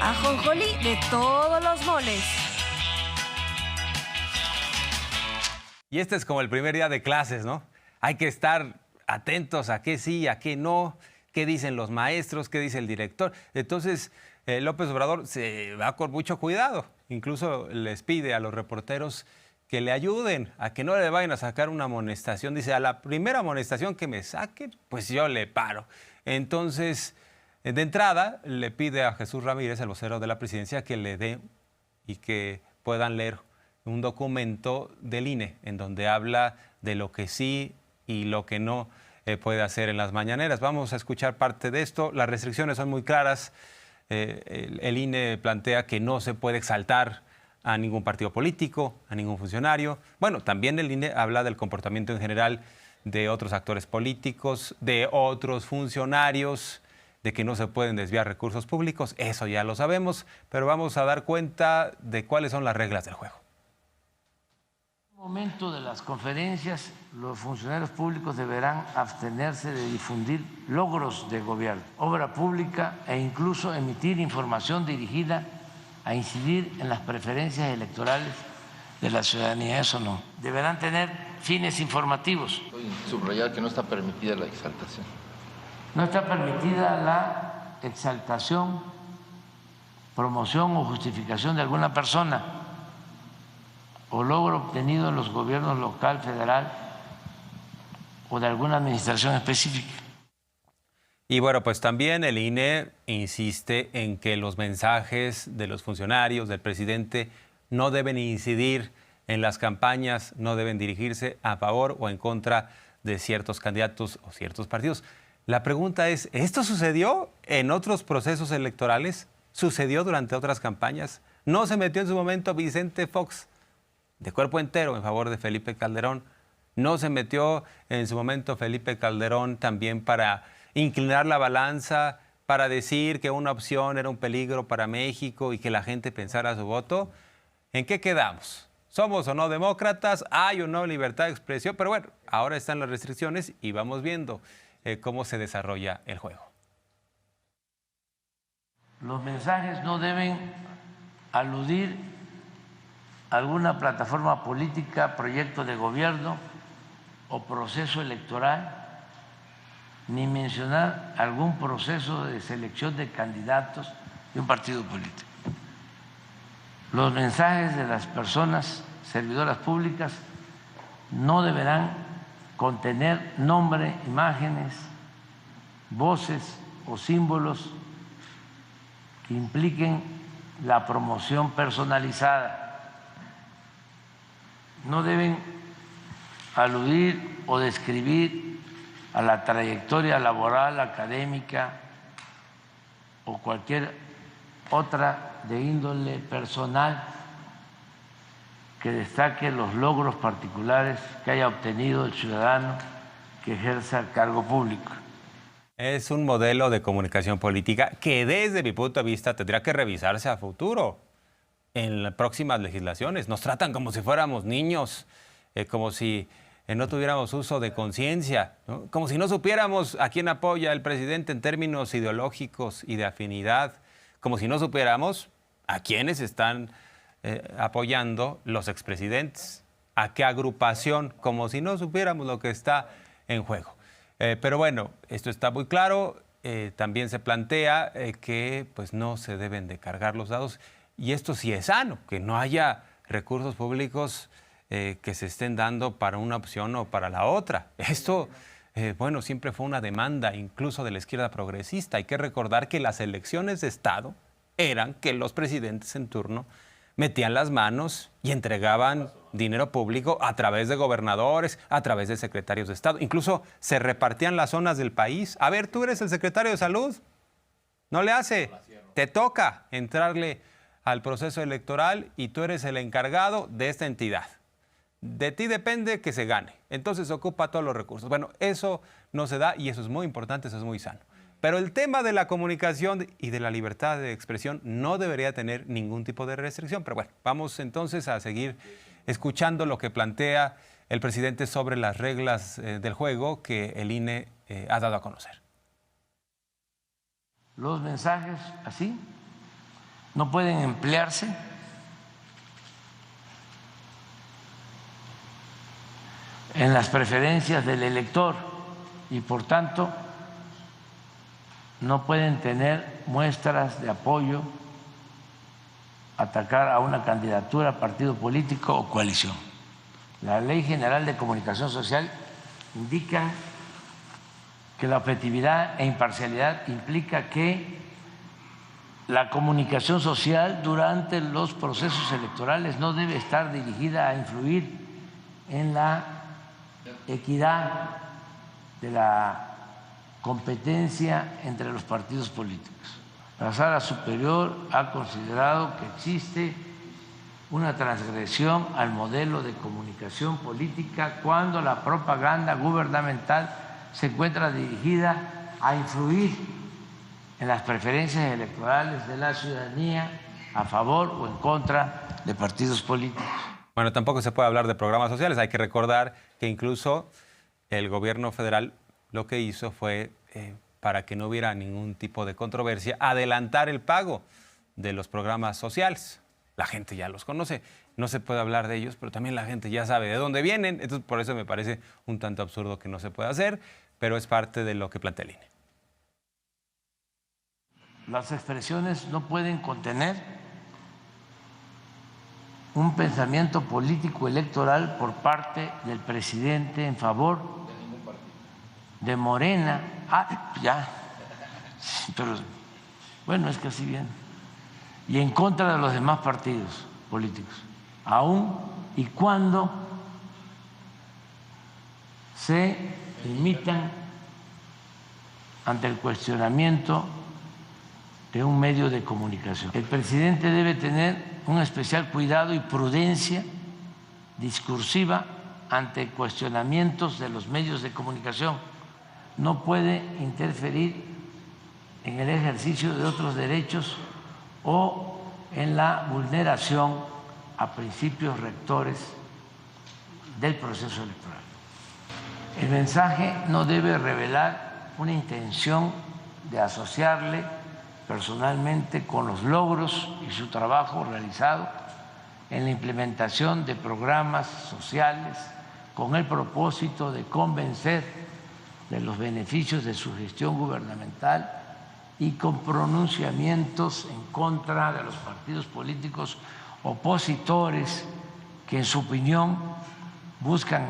Ajonjolí de todos los moles. Y este es como el primer día de clases, ¿no? Hay que estar atentos a qué sí, a qué no, qué dicen los maestros, qué dice el director. Entonces, López Obrador se va con mucho cuidado. Incluso les pide a los reporteros que le ayuden, a que no le vayan a sacar una amonestación. Dice, a la primera amonestación que me saquen, pues yo le paro. Entonces, de entrada, le pide a Jesús Ramírez, el vocero de la presidencia, que le dé y que puedan leer un documento del INE en donde habla de lo que sí y lo que no puede hacer en las mañaneras. Vamos a escuchar parte de esto. Las restricciones son muy claras. El INE plantea que no se puede exaltar a ningún partido político, a ningún funcionario. Bueno, también el INE habla del comportamiento en general de otros actores políticos, de otros funcionarios, de que no se pueden desviar recursos públicos. Eso ya lo sabemos, pero vamos a dar cuenta de cuáles son las reglas del juego. En el momento de las conferencias, los funcionarios públicos deberán abstenerse de difundir logros de gobierno, obra pública e incluso emitir información dirigida a incidir en las preferencias electorales de la ciudadanía. Eso no. Deberán tener fines informativos. Subrayar que no está permitida la exaltación. No está permitida la exaltación, promoción o justificación de alguna persona o logro obtenido en los gobiernos local, federal o de alguna administración específica. Y bueno, pues también el INE insiste en que los mensajes de los funcionarios, del presidente, no deben incidir en las campañas, no deben dirigirse a favor o en contra de ciertos candidatos o ciertos partidos. La pregunta es, ¿esto sucedió en otros procesos electorales? ¿Sucedió durante otras campañas? ¿No se metió en su momento Vicente Fox de cuerpo entero en favor de Felipe Calderón? ¿No se metió en su momento Felipe Calderón también para inclinar la balanza, para decir que una opción era un peligro para México y que la gente pensara su voto? ¿En qué quedamos? ¿Somos o no demócratas? ¿Hay o no libertad de expresión? Pero bueno, ahora están las restricciones y vamos viendo cómo se desarrolla el juego. Los mensajes no deben aludir a alguna plataforma política, proyecto de gobierno o proceso electoral, ni mencionar algún proceso de selección de candidatos de un partido político. Los mensajes de las personas servidoras públicas no deberán contener nombre, imágenes, voces o símbolos que impliquen la promoción personalizada. No deben aludir o describir a la trayectoria laboral, académica o cualquier otra de índole personal que destaque los logros particulares que haya obtenido el ciudadano que ejerza el cargo público. Es un modelo de comunicación política que desde mi punto de vista tendría que revisarse a futuro en las próximas legislaciones. Nos tratan como si fuéramos niños, como si no tuviéramos uso de conciencia, ¿no? Como si no supiéramos a quién apoya el presidente en términos ideológicos y de afinidad, como si no supiéramos a quiénes están apoyando los expresidentes, a qué agrupación, como si no supiéramos lo que está en juego. Pero bueno, esto está muy claro. También se plantea que pues, no se deben de cargar los dados, y esto sí es sano, que no haya recursos públicos que se estén dando para una opción o para la otra. Esto, bueno, siempre fue una demanda incluso de la izquierda progresista. Hay que recordar que las elecciones de Estado eran que los presidentes en turno metían las manos y entregaban dinero público a través de gobernadores, a través de secretarios de Estado. Incluso se repartían las zonas del país. A ver, tú eres el secretario de Salud. No le hace. Te toca entrarle al proceso electoral y tú eres el encargado de esta entidad. De ti depende que se gane. Entonces ocupa todos los recursos. Bueno, eso no se da y eso es muy importante, eso es muy sano. Pero el tema de la comunicación y de la libertad de expresión no debería tener ningún tipo de restricción. Pero bueno, vamos entonces a seguir escuchando lo que plantea el presidente sobre las reglas del juego que el INE ha dado a conocer. Los mensajes así no pueden emplearse en las preferencias del elector y por tanto no pueden tener muestras de apoyo, atacar a una candidatura, partido político o coalición. La Ley General de Comunicación Social indica que la objetividad e imparcialidad implica que la comunicación social durante los procesos electorales no debe estar dirigida a influir en la equidad de la competencia entre los partidos políticos. La Sala Superior ha considerado que existe una transgresión al modelo de comunicación política cuando la propaganda gubernamental se encuentra dirigida a influir en las preferencias electorales de la ciudadanía a favor o en contra de partidos políticos. Bueno, tampoco se puede hablar de programas sociales. Hay que recordar que incluso el gobierno federal lo que hizo fue, para que no hubiera ningún tipo de controversia, adelantar el pago de los programas sociales. La gente ya los conoce, no se puede hablar de ellos, pero también la gente ya sabe de dónde vienen. Entonces, por eso me parece un tanto absurdo que no se pueda hacer, pero es parte de lo que plantea el INE. Las expresiones no pueden contener un pensamiento político electoral por parte del presidente en favor de Morena. Ya, pero bueno, es que así viene. Y en contra de los demás partidos políticos, aun y cuando se limitan ante el cuestionamiento de un medio de comunicación. El presidente debe tener un especial cuidado y prudencia discursiva ante cuestionamientos de los medios de comunicación. No puede interferir en el ejercicio de otros derechos o en la vulneración a principios rectores del proceso electoral. El mensaje no debe revelar una intención de asociarle personalmente con los logros y su trabajo realizado en la implementación de programas sociales con el propósito de convencer de los beneficios de su gestión gubernamental y con pronunciamientos en contra de los partidos políticos opositores que en su opinión buscan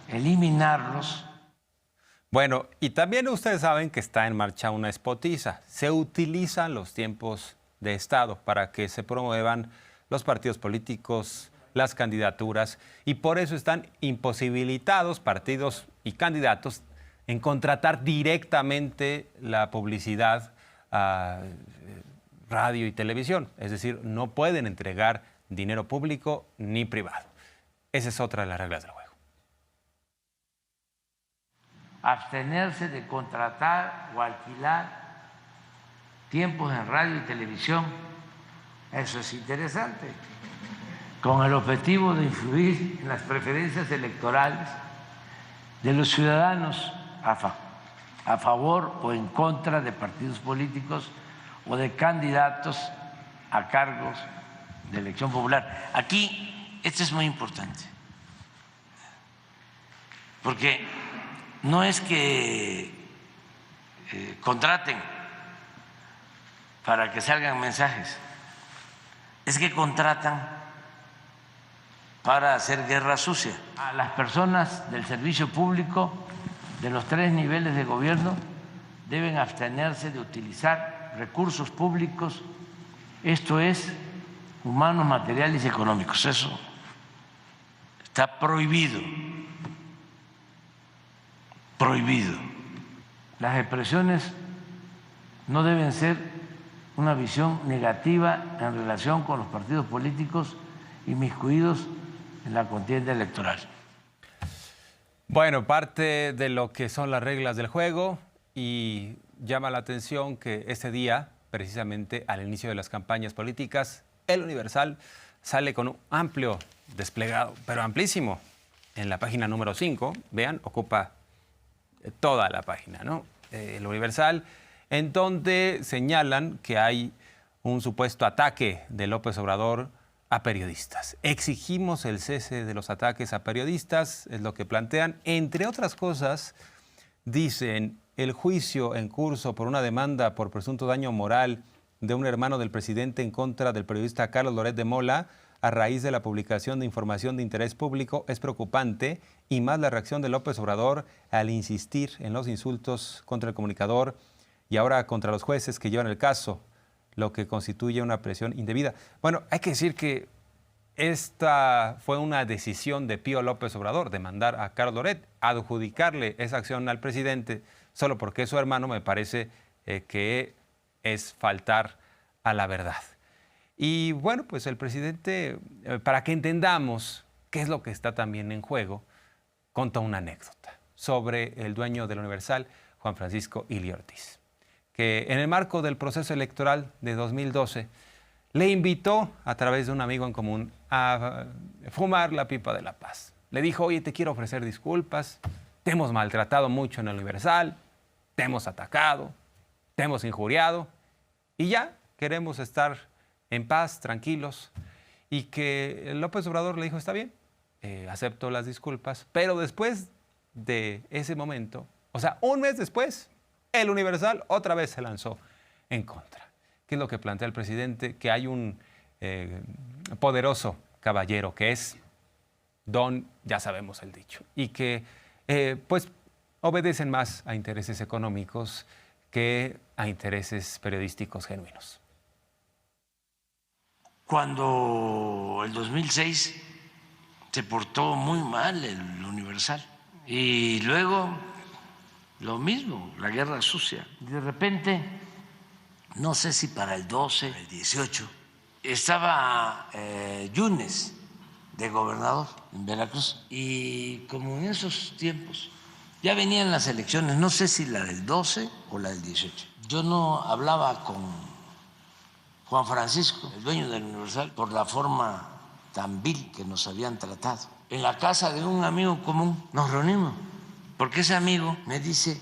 eliminarlos. Bueno, y también ustedes saben que está en marcha una spotiza. Se utilizan los tiempos de Estado para que se promuevan los partidos políticos, las candidaturas, y por eso están imposibilitados partidos y candidatos en contratar directamente la publicidad a radio y televisión. Es decir, no pueden entregar dinero público ni privado. Esa es otra de las reglas del juego. Abstenerse de contratar o alquilar tiempos en radio y televisión, eso es interesante, con el objetivo de influir en las preferencias electorales de los ciudadanos a favor o en contra de partidos políticos o de candidatos a cargos de elección popular. Aquí, esto es muy importante, porque no es que contraten para que salgan mensajes, es que contratan para hacer guerra sucia. A las personas del servicio público de los 3 niveles de gobierno deben abstenerse de utilizar recursos públicos, esto es, humanos, materiales y económicos. Eso está prohibido. Prohibido. Las expresiones no deben ser una visión negativa en relación con los partidos políticos inmiscuidos en la contienda electoral. Bueno, parte de lo que son las reglas del juego, y llama la atención que este día, precisamente al inicio de las campañas políticas, El Universal sale con un amplio desplegado, pero amplísimo, en la página número 5, vean, ocupa toda la página, ¿no? El Universal, en donde señalan que hay un supuesto ataque de López Obrador a periodistas. Exigimos el cese de los ataques a periodistas, es lo que plantean. Entre otras cosas, dicen, el juicio en curso por una demanda por presunto daño moral de un hermano del presidente en contra del periodista Carlos Loret de Mola a raíz de la publicación de información de interés público es preocupante, y más la reacción de López Obrador al insistir en los insultos contra el comunicador y ahora contra los jueces que llevan el caso, lo que constituye una presión indebida. Bueno, hay que decir que esta fue una decisión de Pío López Obrador, de mandar a Carlos Loret, adjudicarle esa acción al presidente solo porque es su hermano, me parece que es faltar a la verdad. Y bueno, pues el presidente, para que entendamos qué es lo que está también en juego, contó una anécdota sobre el dueño del Universal, Juan Francisco Ili Ortiz, que en el marco del proceso electoral de 2012 le invitó a través de un amigo en común a fumar la pipa de la paz. Le dijo, oye, te quiero ofrecer disculpas, te hemos maltratado mucho en el Universal, te hemos atacado, te hemos injuriado y ya queremos estar en paz, tranquilos. Y que López Obrador le dijo, está bien, acepto las disculpas, pero después de ese momento, o sea, un mes después, el Universal otra vez se lanzó en contra. ¿Qué es lo que plantea el presidente? Que hay un poderoso caballero que es don, ya sabemos el dicho, y que pues obedecen más a intereses económicos que a intereses periodísticos genuinos. Cuando el 2006 se portó muy mal el Universal y luego lo mismo, la guerra sucia. De repente, no sé si para el 12, el 18, estaba Yunes de gobernador en Veracruz, y como en esos tiempos ya venían las elecciones, no sé si la del 12 o la del 18. Yo no hablaba con Juan Francisco, el dueño del Universal, por la forma tan vil que nos habían tratado. En la casa de un amigo común nos reunimos, porque ese amigo me dice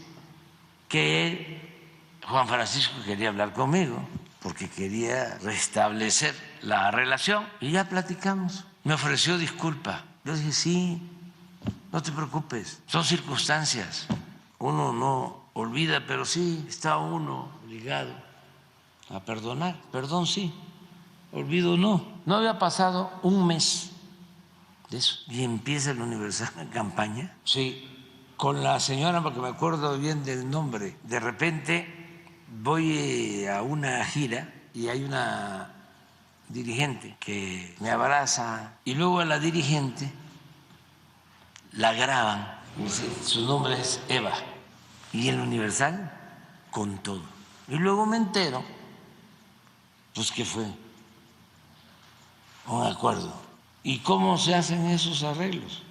que Juan Francisco quería hablar conmigo, porque quería restablecer la relación, y ya platicamos. Me ofreció disculpa. Yo dije, sí, no te preocupes, son circunstancias. Uno no olvida, pero sí está uno obligado a perdonar. Perdón sí, olvido no. No había pasado un mes de eso y empieza el Universal en campaña. Sí, con la señora, porque me acuerdo bien del nombre. De repente voy a una gira y hay una dirigente que me abraza, y luego a la dirigente la graban. Su nombre es Eva, y el Universal con todo. Y luego me entero pues que fue un acuerdo. ¿Y cómo se hacen esos arreglos?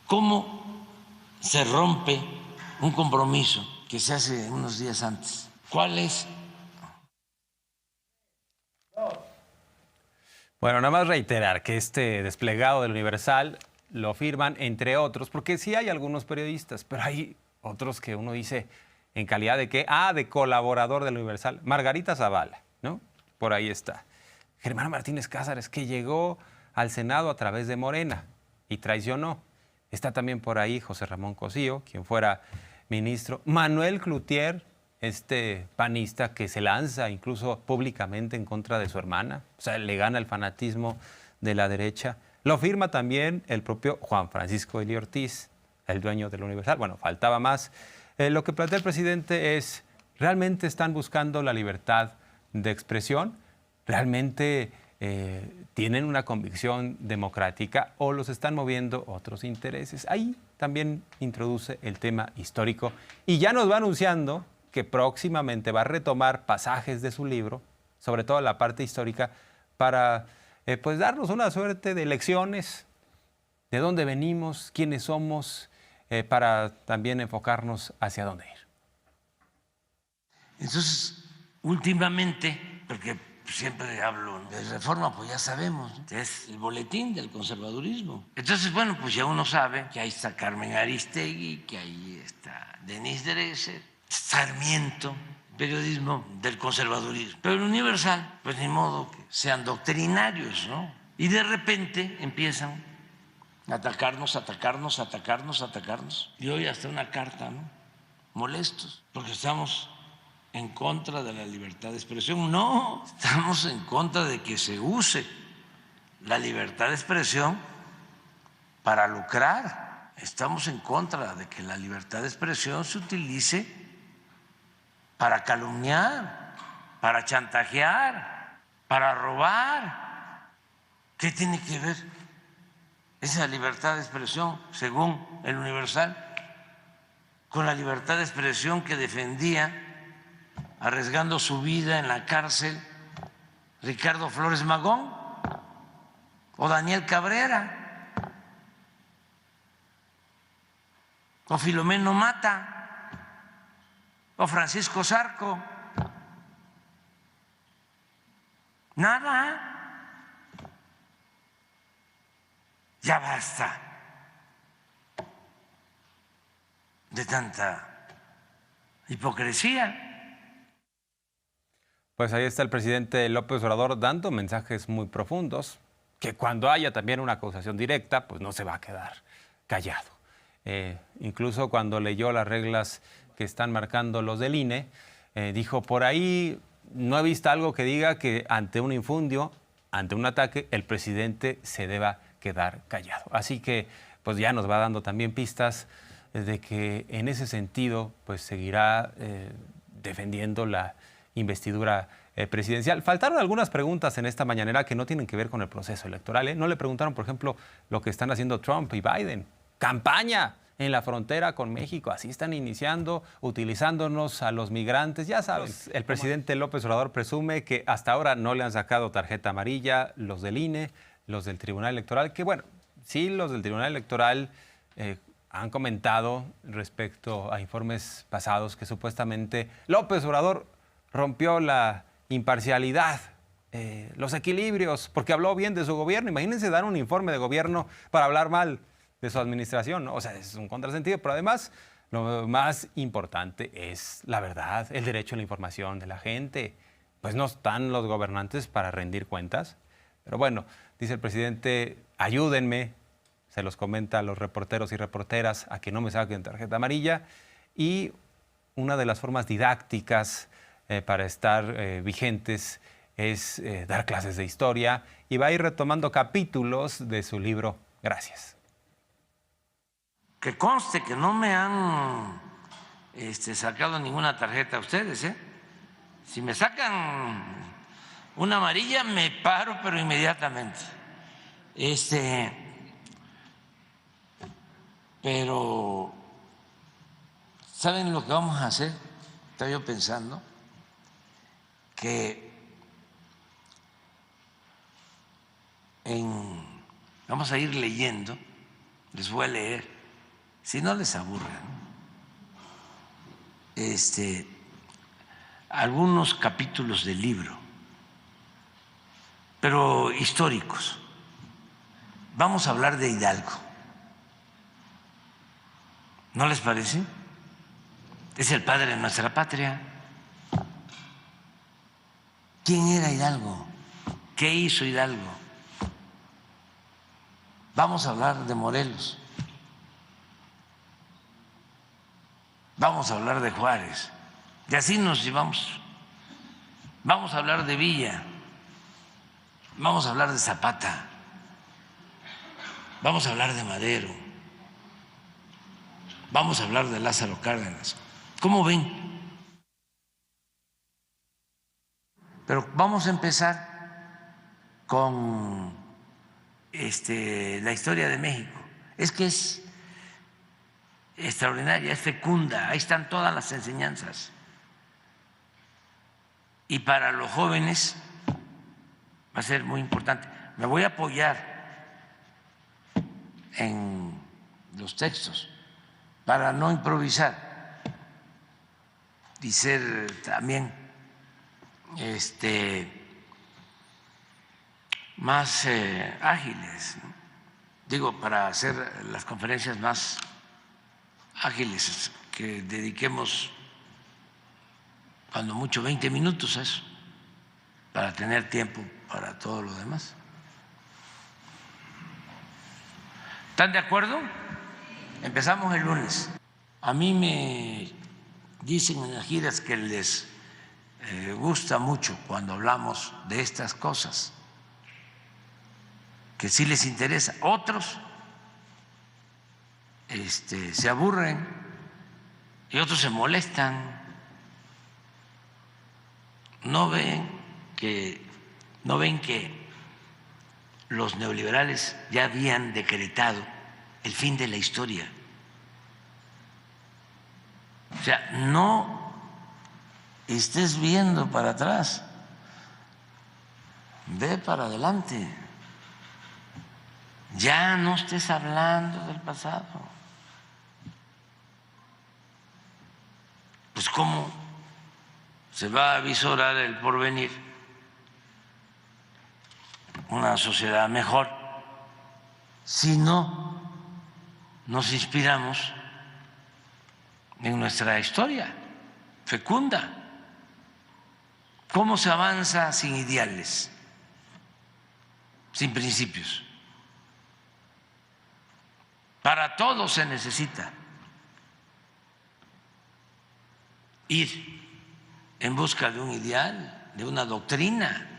¿Cómo se rompe un compromiso que se hace unos días antes? ¿Cuál es? Bueno, nada más reiterar que este desplegado del Universal lo firman, entre otros, porque sí hay algunos periodistas, pero hay otros que uno dice, ¿en calidad de qué? De colaborador del Universal. Margarita Zavala, ¿no? Por ahí está. Germán Martínez Cázares, que llegó al Senado a través de Morena y traicionó. Está también por ahí José Ramón Cosío, quien fuera ministro. Manuel Cloutier, este panista que se lanza incluso públicamente en contra de su hermana. O sea, le gana el fanatismo de la derecha. Lo firma también el propio Juan Francisco Ili Ortiz, el dueño del Universal. Bueno, faltaba más. Lo que plantea el presidente es, ¿realmente están buscando la libertad de expresión? ¿Realmente tienen una convicción democrática o los están moviendo otros intereses? Ahí también introduce el tema histórico y ya nos va anunciando que próximamente va a retomar pasajes de su libro, sobre todo la parte histórica, para pues darnos una suerte de lecciones de dónde venimos, quiénes somos, para también enfocarnos hacia dónde ir. Entonces, últimamente, porque siempre hablo de Reforma, pues ya sabemos, ¿no? Es el boletín del conservadurismo. Entonces, bueno, pues ya uno sabe que ahí está Carmen Aristegui, que ahí está Denise Dresser, Sarmiento, periodismo del conservadurismo. Pero el Universal, pues ni modo que sean doctrinarios, ¿no? Y de repente empiezan a atacarnos. Y hoy hasta una carta, ¿no? Molestos, porque estamos en contra de la libertad de expresión. No, estamos en contra de que se use la libertad de expresión para lucrar. Estamos en contra de que la libertad de expresión se utilice para calumniar, para chantajear, para robar. ¿Qué tiene que ver esa libertad de expresión, según el Universal, con la libertad de expresión que defendía, arriesgando su vida en la cárcel, Ricardo Flores Magón o Daniel Cabrera o Filomeno Mata o Francisco Zarco? Nada. Ya basta de tanta hipocresía. Pues ahí está el presidente López Obrador dando mensajes muy profundos, que cuando haya también una acusación directa, pues no se va a quedar callado. Incluso cuando leyó las reglas que están marcando los del INE, dijo, por ahí no he visto algo que diga que ante un infundio, ante un ataque, el presidente se deba quedar callado. Así que pues ya nos va dando también pistas de que en ese sentido pues seguirá defendiendo la investidura presidencial. Faltaron algunas preguntas en esta mañanera que no tienen que ver con el proceso electoral. No le preguntaron, por ejemplo, lo que están haciendo Trump y Biden. Campaña en la frontera con México. Así están iniciando, utilizándonos a los migrantes. Ya sabes, el presidente López Obrador presume que hasta ahora no le han sacado tarjeta amarilla los del INE, los del Tribunal Electoral, que bueno, sí, los del Tribunal Electoral han comentado respecto a informes pasados que supuestamente López Obrador rompió la imparcialidad, los equilibrios, porque habló bien de su gobierno. Imagínense dar un informe de gobierno para hablar mal de su administración, ¿no? O sea, es un contrasentido, pero además lo más importante es la verdad, el derecho a la información de la gente. Pues no están los gobernantes para rendir cuentas. Pero bueno, dice el presidente, ayúdenme, se los comenta a los reporteros y reporteras a que no me saquen tarjeta amarilla. Y una de las formas didácticas para estar vigentes es dar clases de historia, y va a ir retomando capítulos de su libro Gracias. Que conste que no me han sacado ninguna tarjeta a ustedes, ¿eh? Si me sacan una amarilla, me paro, pero inmediatamente. Pero, ¿saben lo que vamos a hacer? Estaba yo pensando que vamos a ir leyendo, les voy a leer, si no les aburre, ¿no? Algunos capítulos del libro, pero históricos. Vamos a hablar de Hidalgo. ¿No les parece? Es el padre de nuestra patria. ¿Quién era Hidalgo? ¿Qué hizo Hidalgo? Vamos a hablar de Morelos. Vamos a hablar de Juárez. Y así nos llevamos. Vamos a hablar de Villa. Vamos a hablar de Zapata. Vamos a hablar de Madero. Vamos a hablar de Lázaro Cárdenas. ¿Cómo ven? Pero vamos a empezar con la historia de México. Es que es extraordinaria, es fecunda, ahí están todas las enseñanzas. Y para los jóvenes va a ser muy importante. Me voy a apoyar en los textos para no improvisar y ser también más ágiles, ¿no? Digo, para hacer las conferencias más ágiles, que dediquemos cuando mucho 20 minutos eso, para tener tiempo para todo lo demás. ¿Están de acuerdo? Empezamos el lunes. A mí me dicen en las giras que les gusta mucho cuando hablamos de estas cosas, que sí les interesa. Otros se aburren y otros se molestan. No ven que los neoliberales ya habían decretado el fin de la historia. O sea, no estés viendo para atrás, ve para adelante. Ya no estés hablando del pasado. Pues ¿cómo se va a visorar el porvenir? Una sociedad mejor si no nos inspiramos en nuestra historia fecunda. ¿Cómo se avanza sin ideales, sin principios? Para todo se necesita ir en busca de un ideal, de una doctrina.